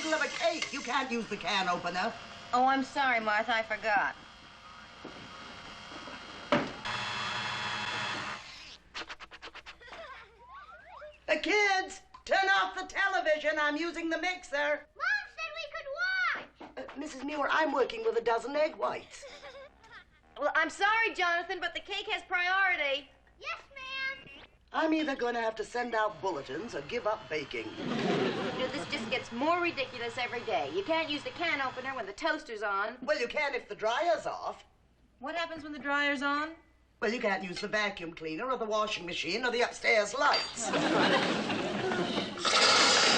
middle of a cake. You can't use the can opener. Oh, I'm sorry, Martha. I forgot. The kids, turn off the television. I'm using the mixer. Mom said we could watch. Mrs. Muir, I'm working with a dozen egg whites. Well, I'm sorry, Jonathan, but the cake has priority. Yes, ma'am. I'm either going to have to send out bulletins or give up baking. You know, this just gets more ridiculous every day. You can't use the can opener when the toaster's on. Well, you can if the dryer's off. What happens when the dryer's on? Well, you can't use the vacuum cleaner or the washing machine or the upstairs lights.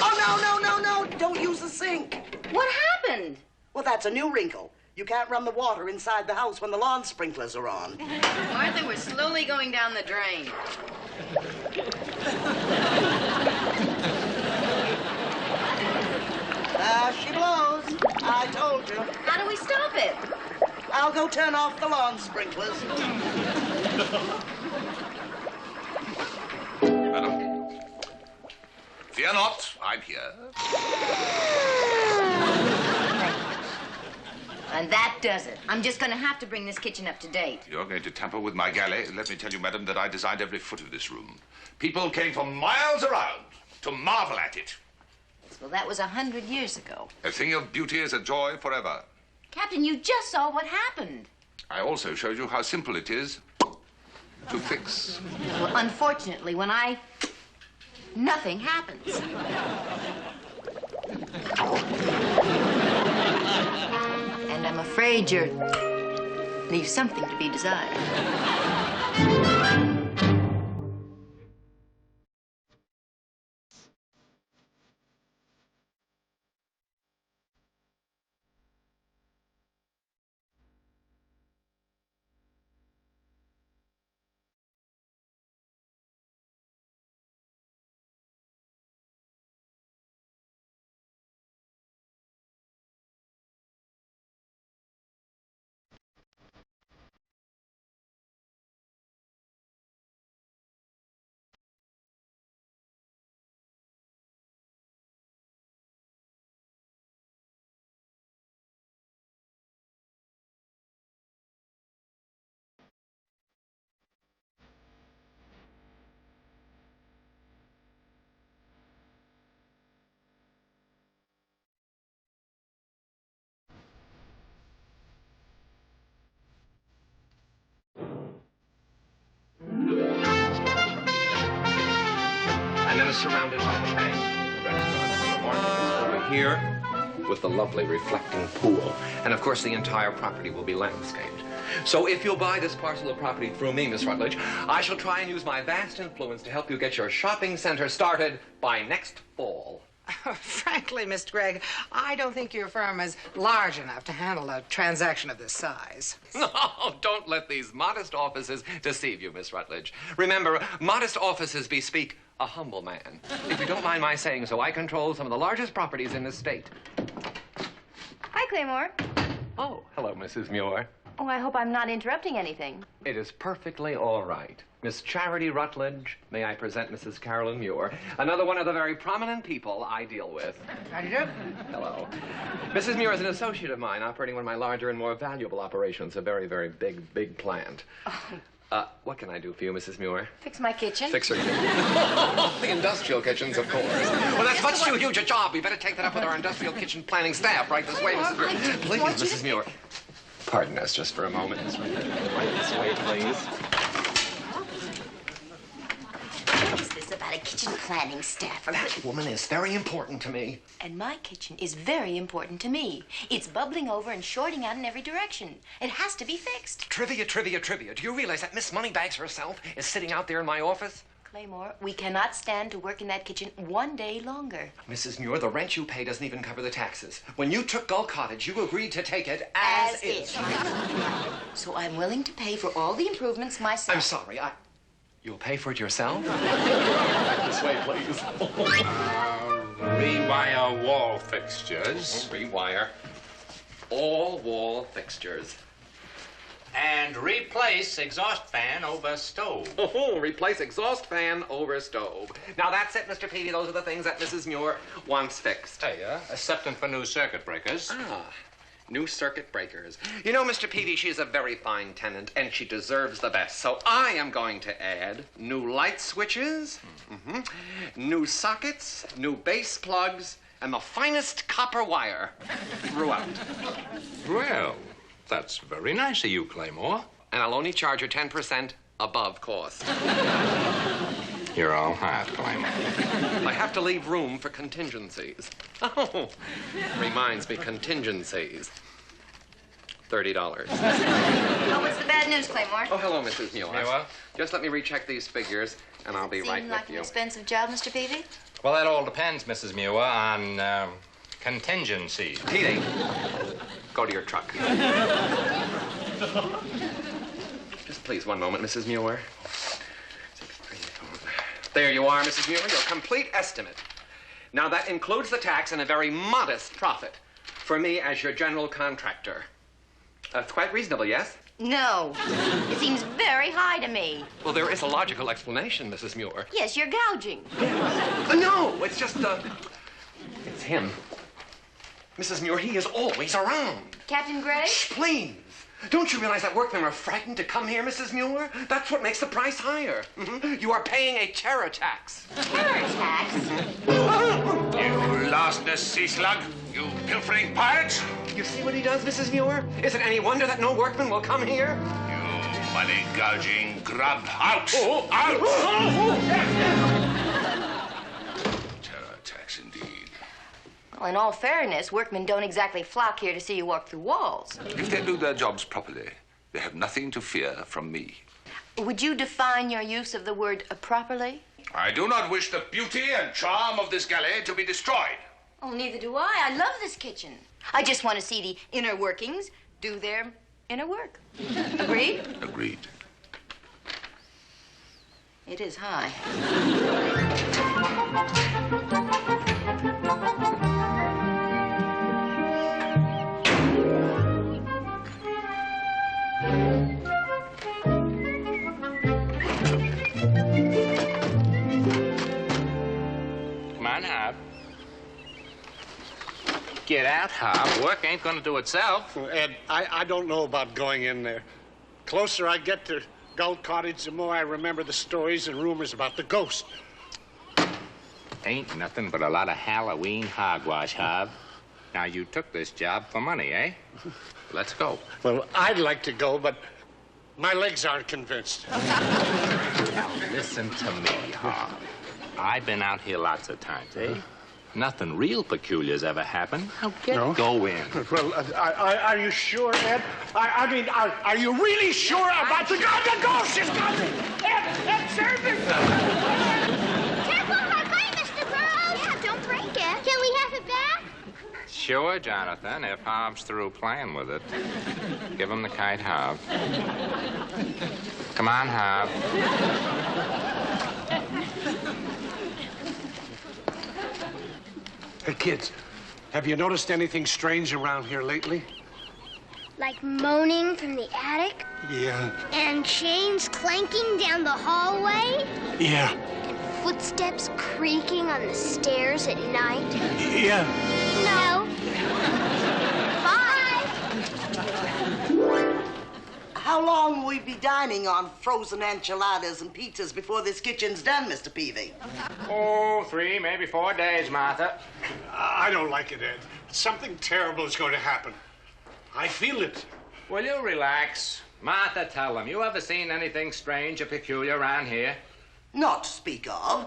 Oh, no. Don't use the sink. What happened? Well, that's a new wrinkle. You can't run the water inside the house when the lawn sprinklers are on. Martha, we're slowly going down the drain. She blows. I told you. How do we stop it? I'll go turn off the lawn sprinklers. Madam, fear not, I'm here. And that does it. I'm just going to have to bring this kitchen up to date. You're going to tamper with my galley. Let me tell you, madam, that I designed every foot of this room. People came from miles around to marvel at it. Well, that was 100 years ago. A thing of beauty is a joy forever. Captain, you just saw what happened. I also showed you how simple it is to fix. Well, unfortunately, when nothing happens. And I'm afraid you leave something to be desired. And then surrounded by the bank. The restaurant and the market is over here with the lovely reflecting pool. And of course, the entire property will be landscaped. So if you'll buy this parcel of property through me, Miss Rutledge, I shall try and use my vast influence to help you get your shopping center started by next fall. Frankly, Mr. Gregg, I don't think your firm is large enough to handle a transaction of this size. No, don't let these modest offices deceive you, Miss Rutledge. Remember, modest offices bespeak a humble man. If you don't mind my saying so, I control some of the largest properties in this state. Hi, Claymore. Oh, hello, Mrs. Muir. Oh, I hope I'm not interrupting anything. It is perfectly all right. Miss Charity Rutledge, may I present Mrs. Carolyn Muir, another one of the very prominent people I deal with. How do you do? Hello. Mrs. Muir is an associate of mine operating one of my larger and more valuable operations, a very, very big plant. What can I do for you, Mrs. Muir? Fix my kitchen. Fix her kitchen. The industrial kitchens, of course. Well, that's much too huge a job. We better take that up with our industrial kitchen planning staff right this way, Mrs. Muir. Please, Mrs. Muir. Pardon us just for a moment. Right this way, please. What is this about a kitchen planning staff? That woman is very important to me. And my kitchen is very important to me. It's bubbling over and shorting out in every direction. It has to be fixed. Trivia. Do you realize that Miss Moneybags herself is sitting out there in my office? Claymore, we cannot stand to work in that kitchen one day longer. Mrs. Muir, the rent you pay doesn't even cover the taxes. When you took Gull Cottage, you agreed to take it as is. So I'm willing to pay for all the improvements myself. I'm sorry, You'll pay for it yourself? This way, please. Rewire wall fixtures. Rewire all wall fixtures. And And replace exhaust fan over stove. Oh, replace exhaust fan over stove. Now that's it, Mr. Peavy. Those are the things that Mrs. Muir wants fixed. There you are. Accepting for new circuit breakers. Ah, new circuit breakers. You know, Mr. Peavy, she's a very fine tenant, and she deserves the best. So I am going to add new light switches, new sockets, new base plugs, and the finest copper wire throughout. Well, that's very nice of you, Claymore. And I'll only charge her 10% above cost. You're all hot, Claymore. I have to leave room for contingencies. Oh, reminds me, contingencies. $30. Oh, what's the bad news, Claymore? Oh, hello, Mrs. Muir. Muir? Just let me recheck these figures, and I'll be right Seem with like an you. expensive job, Mr. Peavy? Well, that all depends, Mrs. Muir, on contingencies. Petey, go to your truck. Just please, one moment, Mrs. Muir. There you are, Mrs. Muir, your complete estimate. Now, that includes the tax and a very modest profit for me as your general contractor. It's quite reasonable, yes? No. It seems very high to me. Well, there is a logical explanation, Mrs. Muir. Yes, you're gouging. No, it's just, it's him. Mrs. Muir, he is always around. Captain Gray? Shh, please. Don't you realize that workmen are frightened to come here, Mrs. Muir? That's what makes the price higher. You are paying a terror tax. Terror tax? You larcenous sea slug! You pilfering pirate! You see what he does, Mrs. Muir? Is it any wonder that no workman will come here? You money gouging grub! Out! Out! Terror tax indeed. Well, in all fairness, workmen don't exactly flock here to see you walk through walls. If they do their jobs properly, they have nothing to fear from me. Would you define your use of the word properly? I do not wish the beauty and charm of this galley to be destroyed. Oh, neither do I. I love this kitchen. I just want to see the inner workings do their inner work. Agreed? Agreed. It is high. Come on, Hop. Get out, Hop. Work ain't gonna do itself. Ed, I don't know about going in there. Closer I get to Gull Cottage, the more I remember the stories and rumors about the ghost. Ain't nothing but a lot of Halloween hogwash, Hop. Now, you took this job for money, eh? Let's go. Well, I'd like to go, but my legs aren't convinced. Now, listen to me, Hop. I've been out here lots of times, eh? Nothing real peculiar's ever happened. Now, go in. Well, are you sure, Ed? I mean, are you really sure about the ghost? She's got me! Ed, save me! Careful, my bite, Mr. Burroughs. Yeah, don't break it. Can we have it back? Sure, Jonathan, if Hob's through playing with it. Give him the kite, Hob. Come on, Hob. Hey, kids, have you noticed anything strange around here lately? Like moaning from the attic? Yeah. And chains clanking down the hallway? Yeah. Footsteps creaking on the stairs at night? Yeah. No. Bye. How long will we be dining on frozen enchiladas and pizzas before this kitchen's done, Mr. Peavy? Oh, 3, maybe 4 days, Martha. I don't like it, Ed. Something terrible is going to happen. I feel it. Will you relax? Martha, tell them. You ever seen anything strange or peculiar around here? Not to speak of.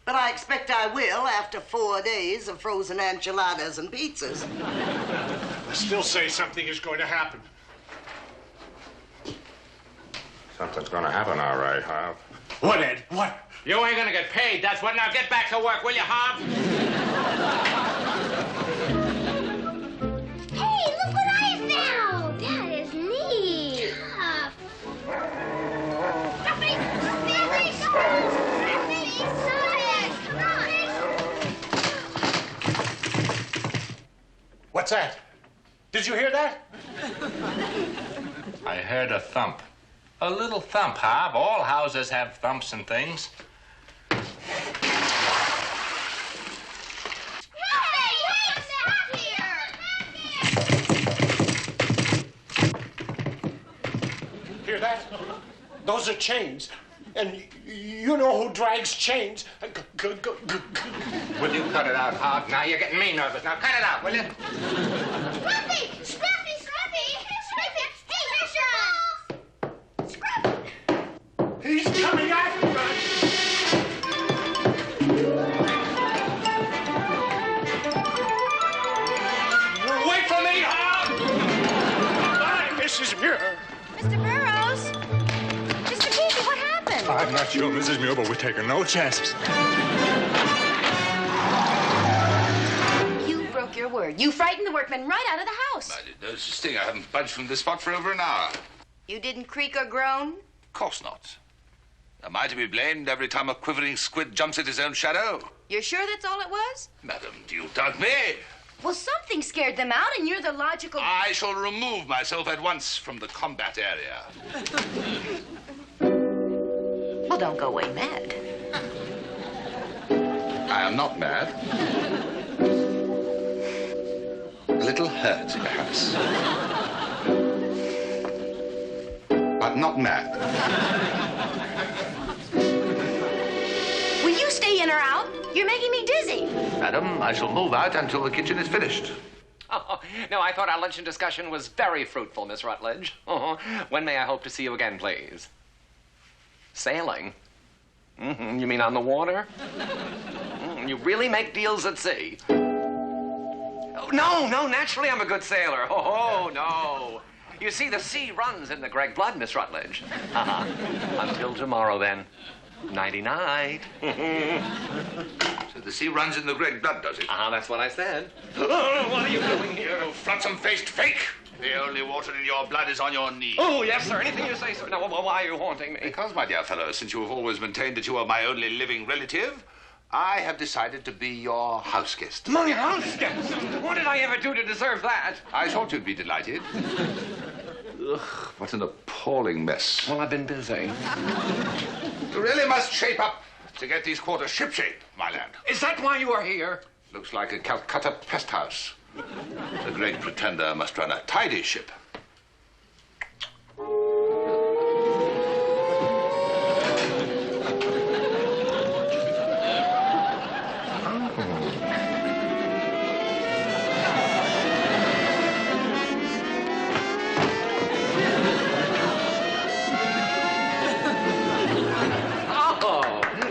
But I expect I will after 4 days of frozen enchiladas and pizzas. I still say something is going to happen. Something's gonna happen, all right, Hob. What, Ed? What? You ain't gonna get paid, that's what. Now get back to work, will you, Hob? Hey, look what I found! That is neat. What's that? Did you hear that? I heard a thump. A little thump, Hob. All houses have thumps and things. Hear that? Those are chains. And you know who drags chains. Will you cut it out, Hob? Now you're getting me nervous. Now cut it out, will you? Scruffy! Scruffy! Scruffy! Scruffy! Hey, here's your Scruffy! He's coming after us! Wait for me, Hob! Bye, Mrs. Muir. Mr. Burroughs? Mr. Casey, what happened? I'm not sure, Mrs. Muir, but we're taking no chances. You broke your word. You frightened the workmen right out of the house. I did no such thing. I haven't budged from this spot for over an hour. You didn't creak or groan? Of course not. Am I to be blamed every time a quivering squid jumps at his own shadow? You're sure that's all it was? Madam, do you doubt me? Well, something scared them out, and you're the logical... I shall remove myself at once from the combat area. Well, don't go away mad. I am not mad. A little hurt, perhaps. But not mad. Will you stay in or out? You're making me dizzy. Madam, I shall move out until the kitchen is finished. Oh, no, I thought our luncheon discussion was very fruitful, Miss Rutledge. When may I hope to see you again, please? Sailing? You mean on the water? You really make deals at sea? Oh, no, naturally I'm a good sailor. Oh, no. You see, the sea runs in the Gregg blood, Miss Rutledge. Until tomorrow, then. Nighty-night. So the sea runs in the Gregg blood, does it? That's what I said. What are you doing here? You flotsam-faced fake! The only water in your blood is on your knees. Oh, yes, sir. Anything you say, sir. Now, why are you haunting me? Because, my dear fellow, since you have always maintained that you are my only living relative, I have decided to be your house guest. My house guest? What did I ever do to deserve that? I thought you'd be delighted. Ugh, what an appalling mess. Well, I've been busy. You really must shape up to get these quarters shipshape, my lad. Is that why you are here? Looks like a Calcutta pest house. The great pretender must run a tidy ship.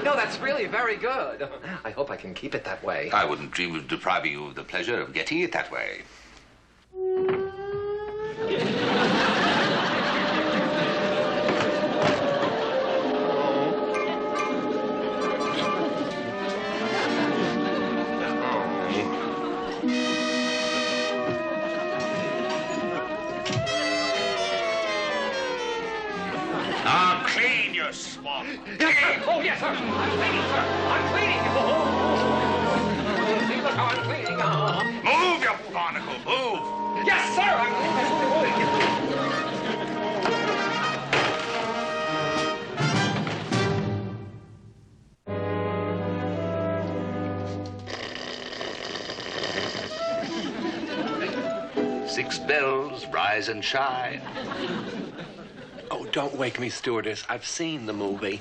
That's really very good. I hope I can keep it that way. I wouldn't dream of depriving you of the pleasure of getting it that way. Now clean your swamp. Yes, sir. Oh, yes, sir. I'm cleaning, sir. I'm cleaning. See, look how I'm cleaning. Move, you barnacle, move. Yes, sir. I'm moving. 6 bells, rise and shine. Oh, don't wake me, stewardess. I've seen the movie.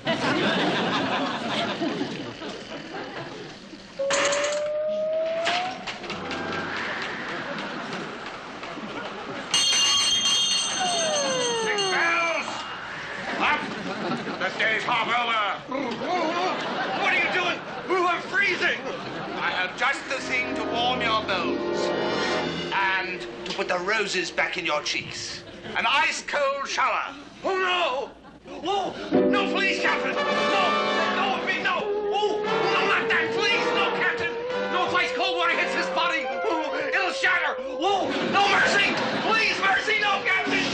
Day's half over. What are you doing? I'm freezing. I have just the thing to warm your bones and to put the roses back in your cheeks. An ice-cold shower. Oh, no. Oh, no, please, Captain. No, no. Oh, no, not that. Please, no, Captain. No, if ice cold water hits his body, it'll shatter. Oh, no, mercy. Please, mercy, no, Captain.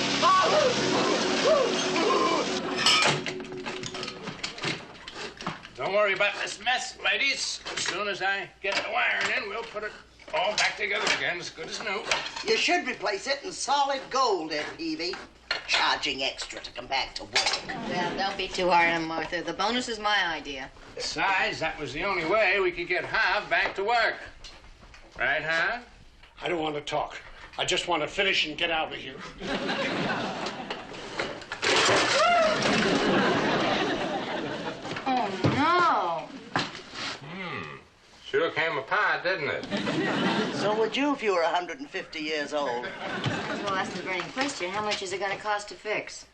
Don't worry about this mess, ladies. As soon as I get the wiring in, we'll put it all back together again as good as new. You should replace it in solid gold, Ed Peavy. charging extra to come back to work. Well, don't be too hard on Martha. The bonus is my idea. Besides, that was the only way we could get Hav back to work. Right, Hav? I don't want to talk. I just want to finish and get out of here. Oh, no. Sure came apart, didn't it? So would you if you were 150 years old. Well, that's the burning question. How much is it going to cost to fix?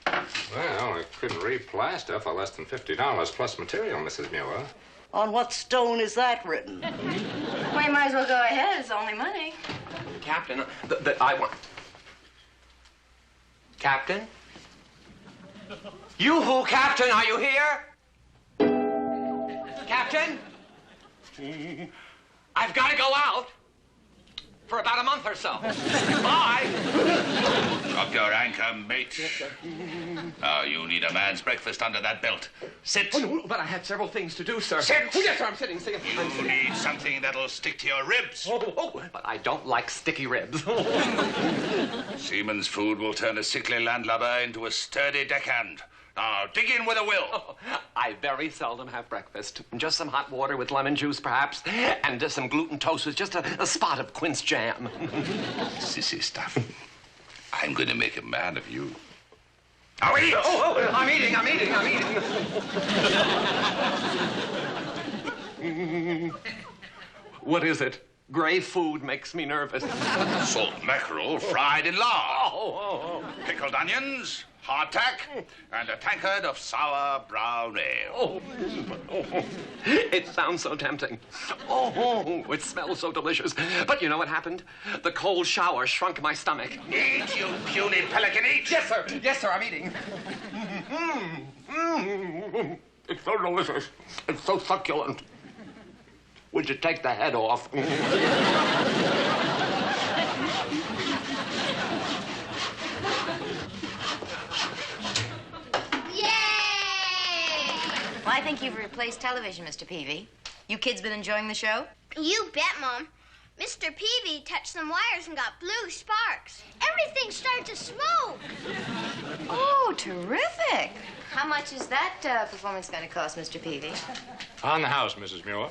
Well, I couldn't re-plaster for less than $50 plus material, Mrs. Muir. On what stone is that written? Well, you might as well go ahead. It's only money. Captain, I want... Captain? You-hoo, Captain, are you here? Captain? I've got to go out for about a month or so. Bye. Drop your anchor, mate. Now, you need a man's breakfast under that belt. Sit. Oh, no, but I have several things to do, sir. Sit. Oh, yes, sir, I'm sitting. You need something that'll stick to your ribs. Oh, but I don't like sticky ribs. Seaman's food will turn a sickly landlubber into a sturdy deckhand. Now, dig in with a will. Oh, I very seldom have breakfast. Just some hot water with lemon juice, perhaps, and some gluten toast with just a spot of quince jam. Sissy stuff. I'm going to make a man of you. Now eat! Oh, I'm eating. What is it? Gray food makes me nervous. Salt mackerel fried in lard. Oh. Pickled onions, hardtack, and a tankard of sour brown ale. Oh, it sounds so tempting. Oh, it smells so delicious. But you know what happened? The cold shower shrunk my stomach. Eat, you puny pelican, eat! Yes, sir, I'm eating. It's so delicious. It's so succulent. Would you take the head off? Yay! Well, I think you've replaced television, Mr. Peavy. You kids been enjoying the show? You bet, Mom. Mr. Peavy touched some wires and got blue sparks. Everything started to smoke. Oh, terrific. How much is that performance going to cost, Mr. Peavy? On the house, Mrs. Muir.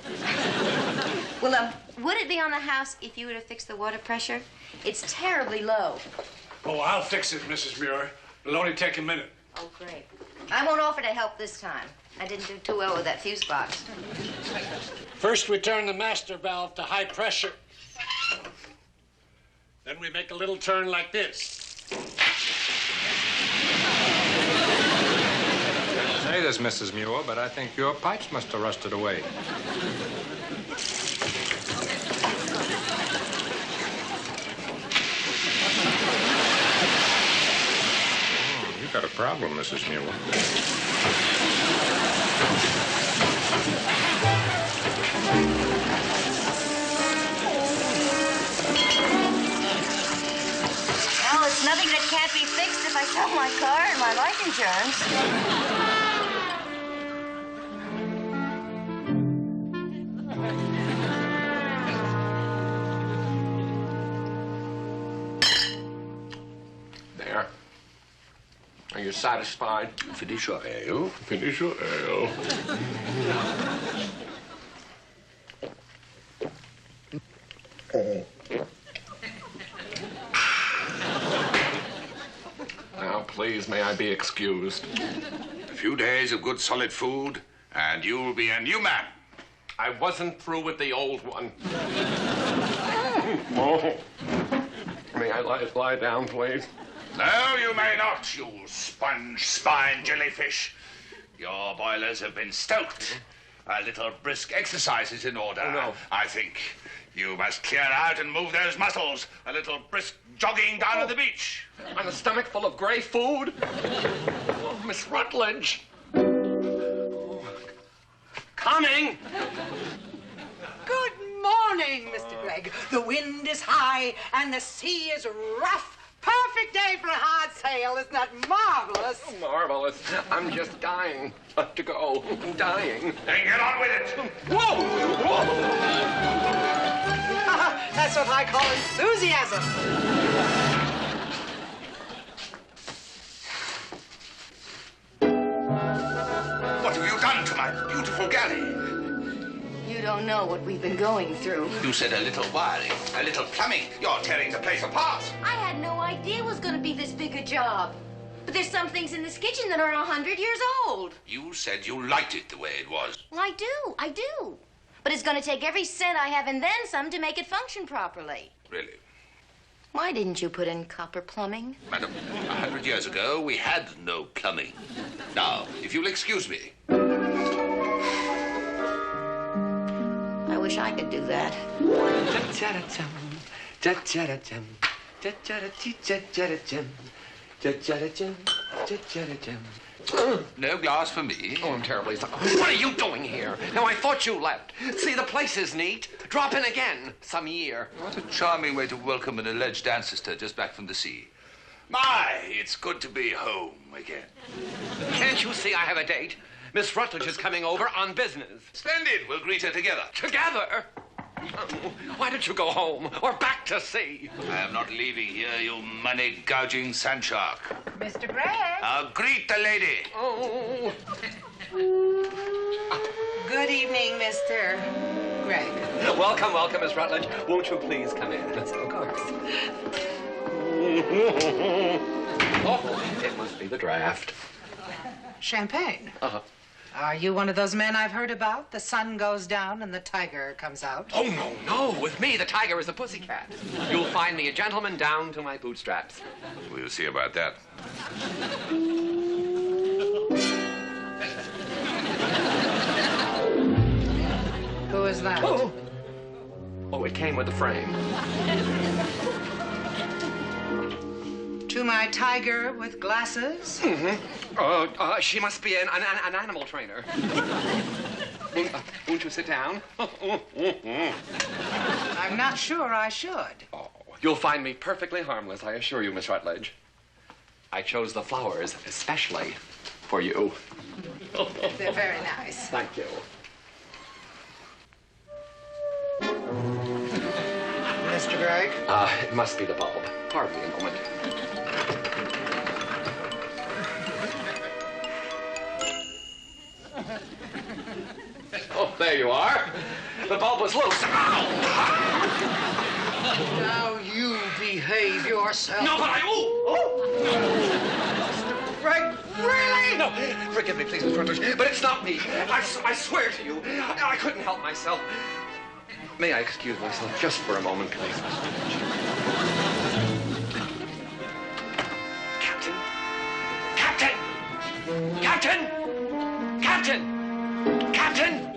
Well, would it be on the house if you were to fix the water pressure? It's terribly low. Oh, I'll fix it, Mrs. Muir. It'll only take a minute. Oh, great. I won't offer to help this time. I didn't do too well with that fuse box. First, we turn the master valve to high pressure. Then we make a little turn like this. Say this, Mrs. Muir, but I think your pipes must have rusted away. You got a problem, Mrs. Muir. Well, it's nothing that can't be fixed if I sell my car and my life insurance. There. Are you satisfied? Finish your ale. Finish your ale. Now, please, may I be excused? A few days of good solid food, and you'll be a new man. I wasn't through with the old one. Oh. May I lie down, please? No, you may not, you sponge-spine jellyfish. Your boilers have been stoked. A little brisk exercise is in order. Oh, no. I think you must clear out and move those muscles. A little brisk jogging down at the beach. On a stomach full of gray food? Oh, Miss Rutledge. Coming! Good morning, Mr. Gregg. The wind is high and the sea is rough. Perfect day for a hard sail. Isn't that marvelous? Oh, marvelous. I'm just dying to go. Dying. Then get on with it. Whoa! Whoa! That's what I call enthusiasm. my beautiful galley. You don't know what we've been going through. You said a little wiring, a little plumbing. You're tearing the place apart. I had no idea it was going to be this big a job. But there's some things in this kitchen that are 100 years old. You said you liked it the way it was. Well, I do. But it's going to take every cent I have and then some to make it function properly. Really? Why didn't you put in copper plumbing? Madam, 100 years ago, we had no plumbing. Now, if you'll excuse me. I wish I could do that. No glass for me. Oh, I'm terribly sorry. What are you doing here? Now, I thought you left. See, the place is neat. Drop in again some year. What a charming way to welcome an alleged ancestor just back from the sea. My, it's good to be home again. Can't you see I have a date? Miss Rutledge is coming over on business. Splendid. We'll greet her together. Together? Why don't you go home or back to sea? I am not leaving here, you money-gouging sand shark. Mr. Gregg. Now greet the lady. Oh. Good evening, Mr. Gregg. Welcome, welcome, Miss Rutledge. Won't you please come in? Of course. Oh, it must be the draft. Champagne. Uh-huh. Are you one of those men I've heard about? The sun goes down and the tiger comes out. Oh, no. With me, the tiger is a pussycat. You'll find me a gentleman down to my bootstraps. We'll see about that. Who is that? Oh, it came with the frame. To my tiger with glasses? Mm-hmm. She must be an animal trainer. Won't you sit down? I'm not sure I should. Oh, you'll find me perfectly harmless, I assure you, Miss Rutledge. I chose the flowers especially for you. They're very nice. Thank you. Mr. Gregg? It must be the bulb. Pardon me a moment. Oh, there you are. The bulb was loose. Ow! Now you behave yourself. No, but Mr. Gregg, really? No, forgive me, please, Miss Rutledge, but it's not me. I swear to you, I couldn't help myself. May I excuse myself just for a moment, please? Captain! Captain! Captain! Captain! Captain!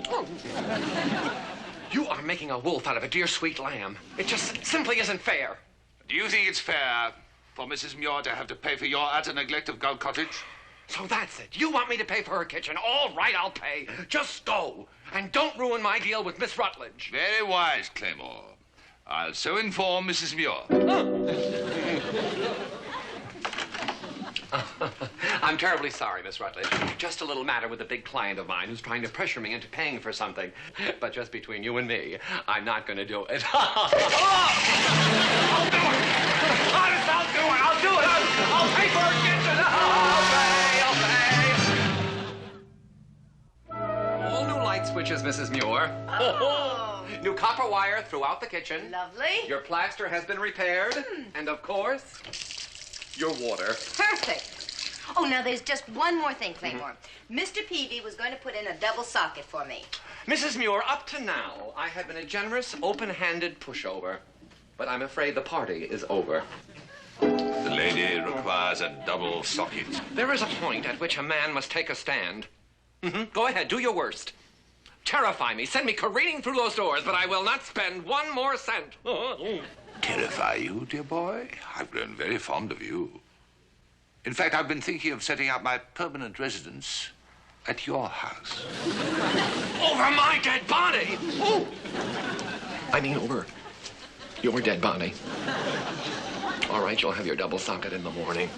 You are making a wolf out of a dear sweet lamb. It just simply isn't fair. Do you think it's fair for Mrs. Muir to have to pay for your utter neglect of Gold Cottage? So that's it. You want me to pay for her kitchen. All right, I'll pay. Just go. And don't ruin my deal with Miss Rutledge. Very wise, Claymore. I'll so inform Mrs. Muir. I'm terribly sorry, Miss Rutledge. Just a little matter with a big client of mine who's trying to pressure me into paying for something. But just between you and me, I'm not going to do it. I'll do it! Honest, I'll do it! I'll do it! I'll pay for her kitchen! I'll pay! All new light switches, Mrs. Muir. Oh. New copper wire throughout the kitchen. Lovely. Your plaster has been repaired. And, of course, your water. Perfect. Oh, now there's just one more thing, Claymore. Mr. Peavy was going to put in a double socket for me. Mrs. Muir, up to now, I have been a generous, open-handed pushover. But I'm afraid the party is over. The lady requires a double socket. There is a point at which a man must take a stand. Go ahead, do your worst. Terrify me, send me careening through those doors, but I will not spend one more cent. Terrify you, dear boy? I've grown very fond of you. In fact, I've been thinking of setting up my permanent residence at your house. Over my dead body! Oh. I mean over your dead body. All right, you'll have your double socket in the morning.